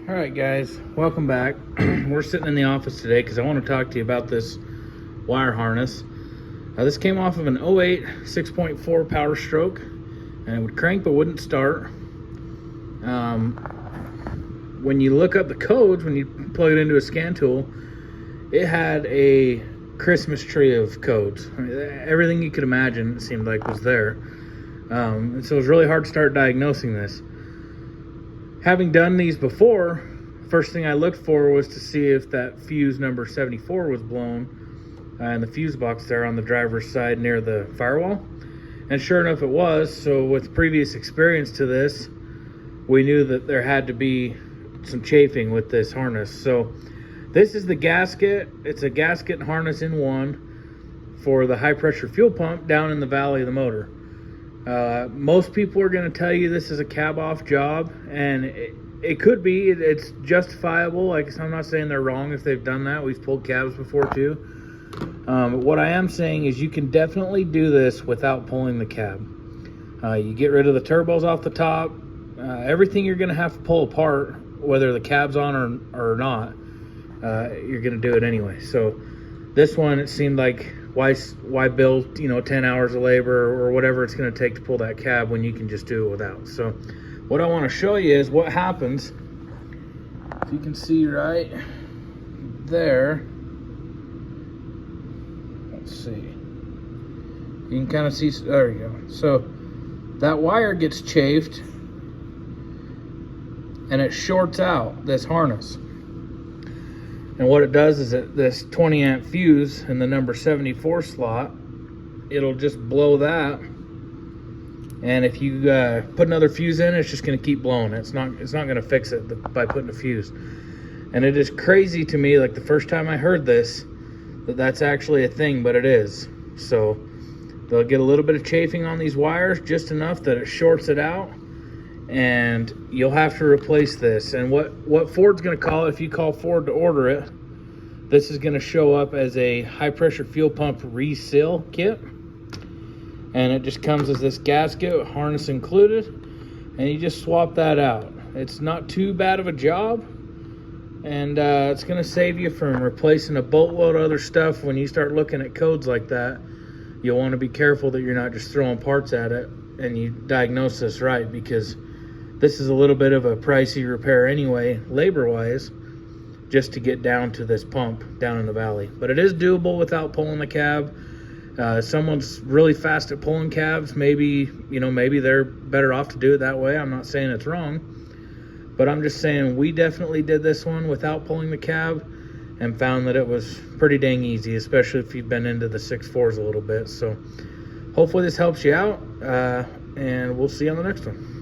All right, guys, welcome back. We're sitting in the office today because I want to talk to you about this wire harness. This came off of an '08 6.4 Powerstroke, and it would crank but wouldn't start. When you look up the codes, when you plug it into a scan tool, it had a Christmas tree of codes. I mean, everything you could imagine, it seemed like, was there. And so it was really hard to start diagnosing this. Having done these before, first thing I looked for was to see if that fuse number 74 was blown in the fuse box there on the driver's side near the firewall. And sure enough, it was. So with previous experience to this, we knew that there had to be some chafing with this harness. So this is the gasket. It's a gasket and harness in one for the high pressure fuel pump down in the valley of the motor. Most people are going to tell you this is a cab off job, and it could be. It's justifiable. Like, I'm not saying they're wrong if they've done that. We've pulled cabs before too. What I am saying is you can definitely do this without pulling the cab. You get rid of the turbos off the top. Everything you're going to have to pull apart, whether the cab's on or not, you're going to do it anyway. So this one, it seemed like, why build 10 hours of labor or whatever it's going to take to pull that cab when you can just do it without. So what I want to show you is what happens. If you can see right there, let's see, you can kind of see, there you go. So that wire gets chafed and it shorts out this harness. And what it does is that this 20 amp fuse in the number 74 slot, it'll just blow that. And if you put another fuse in, it's just going to keep blowing. It's not going to fix it by putting a fuse. And it is crazy to me, like the first time I heard this, that's actually a thing, but it is. So they'll get a little bit of chafing on these wires, just enough that it shorts it out. And you'll have to replace this. And what Ford's going to call it, if you call Ford to order it, this is going to show up as a high pressure fuel pump reseal kit. And it just comes as this gasket, harness included, and you just swap that out. It's not too bad of a job, and it's going to save you from replacing a boatload of other stuff. When you start looking at codes like that, you'll want to be careful that you're not just throwing parts at it and you diagnose this right, because this is a little bit of a pricey repair anyway, labor-wise, just to get down to this pump down in the valley. But it is doable without pulling the cab. Someone's really fast at pulling cabs. Maybe they're better off to do it that way. I'm not saying it's wrong, but I'm just saying we definitely did this one without pulling the cab and found that it was pretty dang easy, especially if you've been into the 6.4s a little bit. So hopefully this helps you out, and we'll see you on the next one.